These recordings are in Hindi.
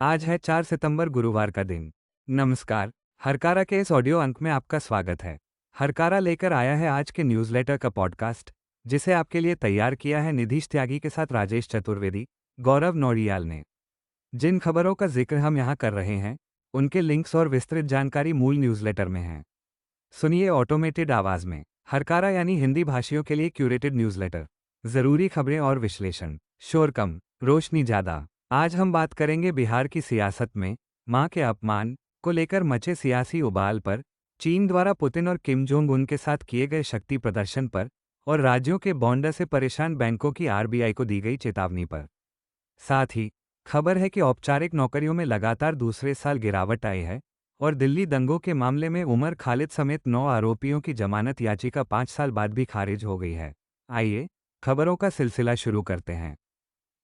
आज है 4 सितंबर गुरुवार का दिन। नमस्कार, हरकारा के इस ऑडियो अंक में आपका स्वागत है। हरकारा लेकर आया है आज के न्यूज़लेटर का पॉडकास्ट, जिसे आपके लिए तैयार किया है निधीश त्यागी के साथ राजेश चतुर्वेदी, गौरव नौडियाल ने। जिन खबरों का जिक्र हम यहाँ कर रहे हैं, उनके लिंक्स और विस्तृत जानकारी मूल न्यूज़लेटर में है। सुनिए ऑटोमेटेड आवाज़ में। हरकारा यानी हिंदी भाषियों के लिए क्यूरेटेड न्यूज़लेटर। ज़रूरी खबरें और विश्लेषण, शोर कम, रोशनी ज़्यादा। आज हम बात करेंगे बिहार की सियासत में मां के अपमान को लेकर मचे सियासी उबाल पर, चीन द्वारा पुतिन और किम जोंग उन के साथ किए गए शक्ति प्रदर्शन पर, और राज्यों के बॉन्ड से परेशान बैंकों की आरबीआई को दी गई चेतावनी पर। साथ ही खबर है कि औपचारिक नौकरियों में लगातार दूसरे साल गिरावट आई है और दिल्ली दंगों के मामले में उमर खालिद समेत 9 आरोपियों की जमानत याचिका 5 साल बाद भी खारिज हो गई है। आइए खबरों का सिलसिला शुरू करते हैं।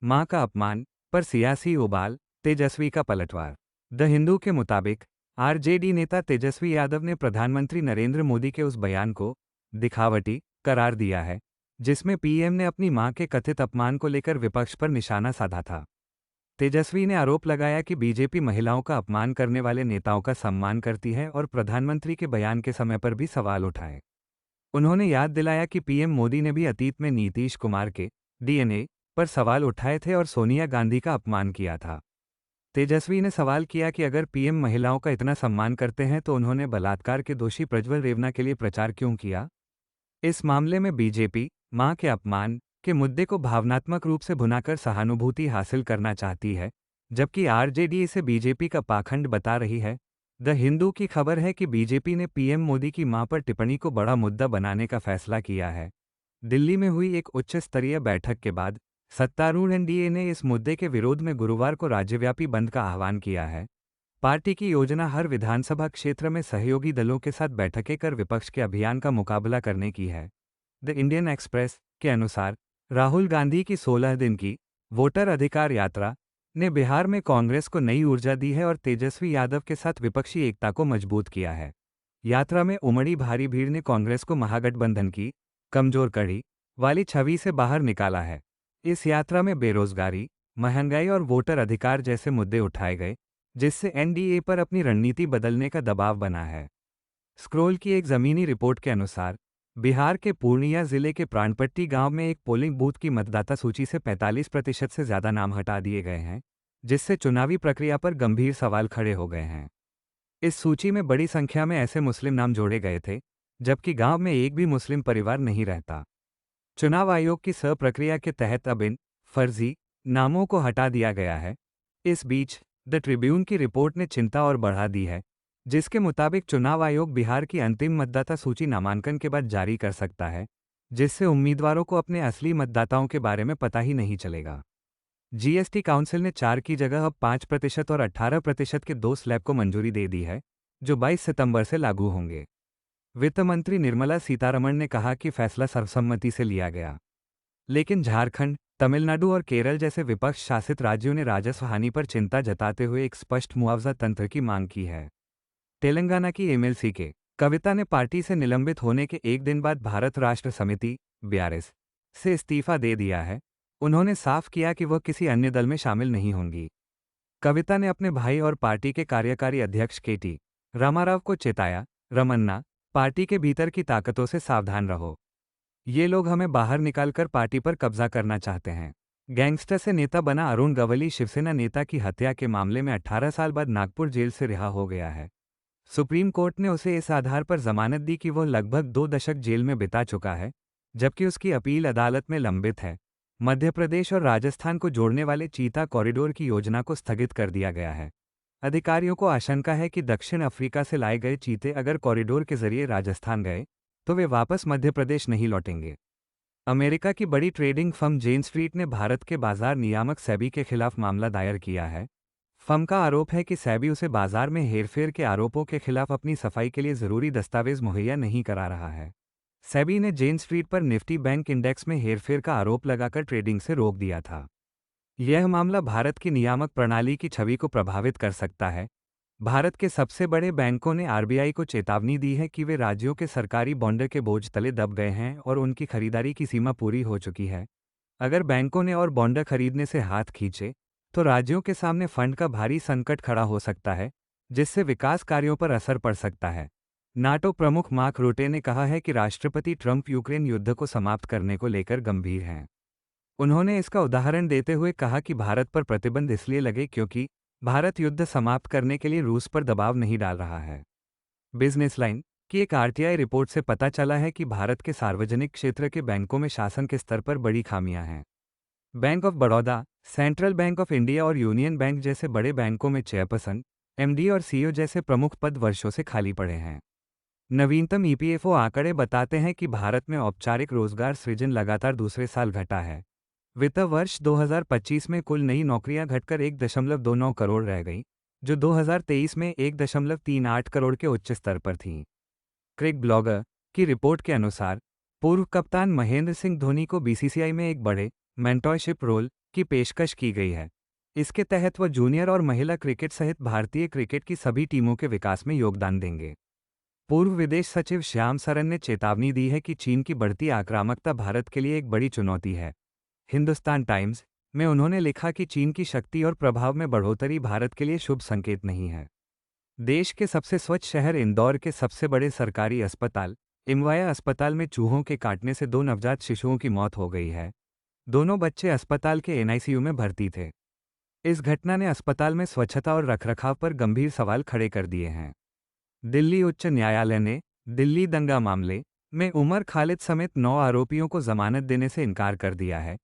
मां का अपमान पर सियासी उबाल, तेजस्वी का पलटवार। द हिंदू के मुताबिक आरजेडी नेता तेजस्वी यादव ने प्रधानमंत्री नरेंद्र मोदी के उस बयान को दिखावटी करार दिया है, जिसमें पीएम ने अपनी मां के कथित अपमान को लेकर विपक्ष पर निशाना साधा था। तेजस्वी ने आरोप लगाया कि बीजेपी महिलाओं का अपमान करने वाले नेताओं का सम्मान करती है और प्रधानमंत्री के बयान के समय पर भी सवाल उठाए। उन्होंने याद दिलाया कि पीएम मोदी ने भी अतीत में नीतीश कुमार के डीएनए पर सवाल उठाए थे और सोनिया गांधी का अपमान किया था। तेजस्वी ने सवाल किया कि अगर पीएम महिलाओं का इतना सम्मान करते हैं तो उन्होंने बलात्कार के दोषी प्रज्वल रेवना के लिए प्रचार क्यों किया। इस मामले में बीजेपी मां के अपमान के मुद्दे को भावनात्मक रूप से भुनाकर सहानुभूति हासिल करना चाहती है, जबकि आरजेडी इसे बीजेपी का पाखंड बता रही है। द हिंदू की खबर है कि बीजेपी ने पीएम मोदी की मां पर टिप्पणी को बड़ा मुद्दा बनाने का फैसला किया है। दिल्ली में हुई एक उच्च स्तरीय बैठक के बाद सत्तारूढ़ एनडीए ने इस मुद्दे के विरोध में गुरुवार को राज्यव्यापी बंद का आह्वान किया है। पार्टी की योजना हर विधानसभा क्षेत्र में सहयोगी दलों के साथ बैठकें कर विपक्ष के अभियान का मुकाबला करने की है। द इंडियन एक्सप्रेस के अनुसार राहुल गांधी की 16 दिन की वोटर अधिकार यात्रा ने बिहार में कांग्रेस को नई ऊर्जा दी है और तेजस्वी यादव के साथ विपक्षी एकता को मजबूत किया है। यात्रा में उमड़ी भारी भीड़ ने कांग्रेस को महागठबंधन की कमजोर कड़ी वाली छवि से बाहर निकाला है। इस यात्रा में बेरोजगारी, महंगाई और वोटर अधिकार जैसे मुद्दे उठाए गए, जिससे एनडीए पर अपनी रणनीति बदलने का दबाव बना है। स्क्रोल की एक जमीनी रिपोर्ट के अनुसार बिहार के पूर्णिया जिले के प्राणपट्टी गांव में एक पोलिंग बूथ की मतदाता सूची से 45% से ज्यादा नाम हटा दिए गए हैं, जिससे चुनावी प्रक्रिया पर गंभीर सवाल खड़े हो गए हैं। इस सूची में बड़ी संख्या में ऐसे मुस्लिम नाम जोड़े गए थे, जबकि गांव में एक भी मुस्लिम परिवार नहीं रहता। चुनाव आयोग की प्रक्रिया के तहत अब इन फर्जी नामों को हटा दिया गया है। इस बीच द ट्रिब्यून की रिपोर्ट ने चिंता और बढ़ा दी है, जिसके मुताबिक चुनाव आयोग बिहार की अंतिम मतदाता सूची नामांकन के बाद जारी कर सकता है, जिससे उम्मीदवारों को अपने असली मतदाताओं के बारे में पता ही नहीं चलेगा। जीएसटी काउंसिल ने 4 की जगह अब 5% और 18% के 2 स्लैब को मंजूरी दे दी है, जो 22 सितंबर से लागू होंगे। वित्त मंत्री निर्मला सीतारमण ने कहा कि फैसला सर्वसम्मति से लिया गया, लेकिन झारखंड, तमिलनाडु और केरल जैसे विपक्ष शासित राज्यों ने राजस्व हानि पर चिंता जताते हुए एक स्पष्ट मुआवजा तंत्र की मांग की है। तेलंगाना की एमएलसी के कविता ने पार्टी से निलंबित होने के एक दिन बाद भारत राष्ट्र समिति बीआरएस से इस्तीफा दे दिया है। उन्होंने साफ किया कि वह किसी अन्य दल में शामिल नहीं होंगी। कविता ने अपने भाई और पार्टी के कार्यकारी अध्यक्ष केटी रामाराव को चेताया, रमन्ना, पार्टी के भीतर की ताकतों से सावधान रहो। ये लोग हमें बाहर निकालकर पार्टी पर कब्जा करना चाहते हैं। गैंगस्टर से नेता बना अरुण गवली शिवसेना नेता की हत्या के मामले में 18 साल बाद नागपुर जेल से रिहा हो गया है। सुप्रीम कोर्ट ने उसे इस आधार पर जमानत दी कि वह लगभग 2 दशक जेल में बिता चुका है, जबकि उसकी अपील अदालत में लंबित है। मध्य प्रदेश और राजस्थान को जोड़ने वाले चीता कॉरिडोर की योजना को स्थगित कर दिया गया है। अधिकारियों को आशंका है कि दक्षिण अफ्रीका से लाए गए चीते अगर कॉरिडोर के जरिए राजस्थान गए तो वे वापस मध्य प्रदेश नहीं लौटेंगे। अमेरिका की बड़ी ट्रेडिंग फर्म जेन स्ट्रीट ने भारत के बाजार नियामक सेबी के खिलाफ मामला दायर किया है। फर्म का आरोप है कि सेबी उसे बाजार में हेरफेर के आरोपों के खिलाफ अपनी सफाई के लिए जरूरी दस्तावेज मुहैया नहीं करा रहा है। सेबी ने जेन स्ट्रीट पर निफ्टी बैंक इंडेक्स में हेरफेर का आरोप लगाकर ट्रेडिंग से रोक दिया था। यह मामला भारत की नियामक प्रणाली की छवि को प्रभावित कर सकता है। भारत के सबसे बड़े बैंकों ने आरबीआई को चेतावनी दी है कि वे राज्यों के सरकारी बॉन्ड के बोझ तले दब गए हैं और उनकी खरीदारी की सीमा पूरी हो चुकी है। अगर बैंकों ने और बॉन्ड खरीदने से हाथ खींचे तो राज्यों के सामने फंड का भारी संकट खड़ा हो सकता है, जिससे विकास कार्यों पर असर पड़ सकता है। नाटो प्रमुख मार्क रूटे ने कहा है कि राष्ट्रपति ट्रंप यूक्रेन युद्ध को समाप्त करने को लेकर गंभीर हैं। उन्होंने इसका उदाहरण देते हुए कहा कि भारत पर प्रतिबंध इसलिए लगे क्योंकि भारत युद्ध समाप्त करने के लिए रूस पर दबाव नहीं डाल रहा है। बिजनेस लाइन की एक आरटीआई रिपोर्ट से पता चला है कि भारत के सार्वजनिक क्षेत्र के बैंकों में शासन के स्तर पर बड़ी खामियां हैं। Bank of Baroda, central bank of India और यूनियन बैंक जैसे बड़े बैंकों में चेयरपर्सन, एमडी और सीईओ जैसे प्रमुख पद वर्षों से खाली पड़े हैं। नवीनतम ईपीएफओ आंकड़े बताते हैं कि भारत में औपचारिक रोजगार सृजन लगातार दूसरे साल घटा है। वित्त वर्ष 2025 में कुल नई नौकरियां घटकर 1.29 करोड़ रह गईं, जो 2023 में 1.38 करोड़ के उच्च स्तर पर थीं। क्रिक ब्लॉगर की रिपोर्ट के अनुसार पूर्व कप्तान महेंद्र सिंह धोनी को बीसीसीआई में एक बड़े मेंटरशिप रोल की पेशकश की गई है। इसके तहत वह जूनियर और महिला क्रिकेट सहित भारतीय क्रिकेट की सभी टीमों के विकास में योगदान देंगे। पूर्व विदेश सचिव श्याम सरन ने चेतावनी दी है कि चीन की बढ़ती आक्रामकता भारत के लिए एक बड़ी चुनौती है। हिंदुस्तान टाइम्स में उन्होंने लिखा कि चीन की शक्ति और प्रभाव में बढ़ोतरी भारत के लिए शुभ संकेत नहीं है। देश के सबसे स्वच्छ शहर इंदौर के सबसे बड़े सरकारी अस्पताल इमवाया अस्पताल में चूहों के काटने से 2 नवजात शिशुओं की मौत हो गई है। दोनों बच्चे अस्पताल के एनआईसीयू में भर्ती थे। इस घटना ने अस्पताल में स्वच्छता और रखरखाव पर गंभीर सवाल खड़े कर दिए हैं। दिल्ली उच्च न्यायालय ने दिल्ली दंगा मामले में उमर खालिद समेत 9 आरोपियों को जमानत देने से इनकार कर दिया है।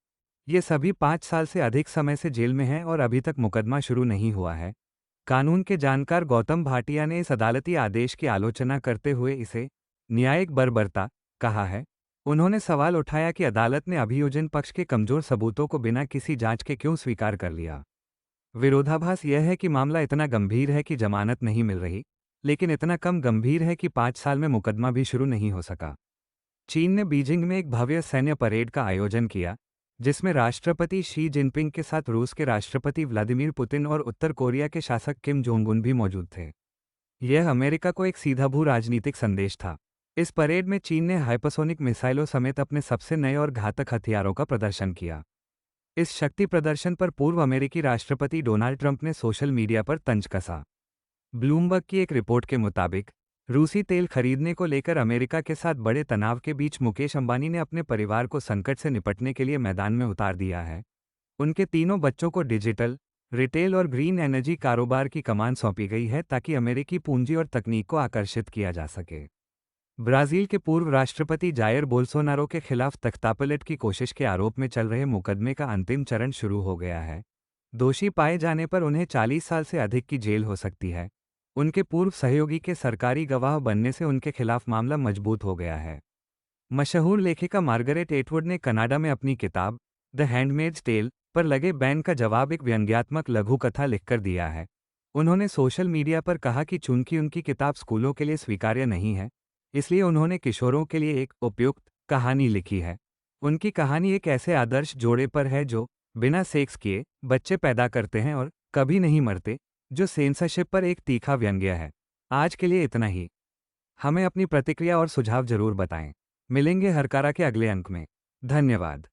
ये सभी 5 साल से अधिक समय से जेल में हैं और अभी तक मुकदमा शुरू नहीं हुआ है। कानून के जानकार गौतम भाटिया ने इस अदालती आदेश की आलोचना करते हुए इसे न्यायिक बर्बरता कहा है। उन्होंने सवाल उठाया कि अदालत ने अभियोजन पक्ष के कमजोर सबूतों को बिना किसी जांच के क्यों स्वीकार कर लिया। विरोधाभास यह है कि मामला इतना गंभीर है कि जमानत नहीं मिल रही, लेकिन इतना कम गंभीर है कि 5 साल में मुकदमा भी शुरू नहीं हो सका। चीन ने बीजिंग में एक भव्य सैन्य परेड का आयोजन किया, जिसमें राष्ट्रपति शी जिनपिंग के साथ रूस के राष्ट्रपति व्लादिमीर पुतिन और उत्तर कोरिया के शासक किम जोंग उन भी मौजूद थे। यह अमेरिका को एक सीधा भू राजनीतिक संदेश था। इस परेड में चीन ने हाइपरसोनिक मिसाइलों समेत अपने सबसे नए और घातक हथियारों का प्रदर्शन किया। इस शक्ति प्रदर्शन पर पूर्व अमेरिकी राष्ट्रपति डोनाल्ड ट्रंप ने सोशल मीडिया पर तंज कसा। ब्लूमबर्ग की एक रिपोर्ट के मुताबिक रूसी तेल खरीदने को लेकर अमेरिका के साथ बड़े तनाव के बीच मुकेश अंबानी ने अपने परिवार को संकट से निपटने के लिए मैदान में उतार दिया है। उनके तीनों बच्चों को डिजिटल, रिटेल और ग्रीन एनर्जी कारोबार की कमान सौंपी गई है ताकि अमेरिकी पूंजी और तकनीक को आकर्षित किया जा सके। ब्राजील के पूर्व राष्ट्रपति जायर बोल्सोनारो के खिलाफ तख्तापलट की कोशिश के आरोप में चल रहे मुकदमे का अंतिम चरण शुरू हो गया है। दोषी पाए जाने पर उन्हें 40 साल से अधिक की जेल हो सकती है। उनके पूर्व सहयोगी के सरकारी गवाह बनने से उनके खिलाफ मामला मजबूत हो गया है। मशहूर लेखिका मार्गरेट एटवुड ने कनाडा में अपनी किताब द हैंडमेड्स टेल पर लगे बैन का जवाब एक व्यंग्यात्मक लघु कथा लिखकर दिया है। उन्होंने सोशल मीडिया पर कहा कि चूंकि उनकी किताब स्कूलों के लिए स्वीकार्य नहीं है, इसलिए उन्होंने किशोरों के लिए एक उपयुक्त कहानी लिखी है। उनकी कहानी एक ऐसे आदर्श जोड़े पर है जो बिना सेक्स किए बच्चे पैदा करते हैं और कभी नहीं मरते, जो सेंसरशिप पर एक तीखा व्यंग्य है। आज के लिए इतना ही। हमें अपनी प्रतिक्रिया और सुझाव जरूर बताएं। मिलेंगे हरकारा के अगले अंक में। धन्यवाद।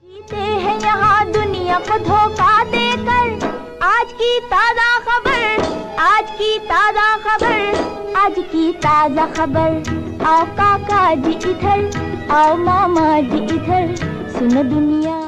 जीते हैं यहाँ दुनिया को धोखा देकर। आज की ताजा खबर, आज की ताजा खबर, आज की ताजा खबर। आओ काका जी इधर, आओ मामा जी इधर, सुनो दुनिया।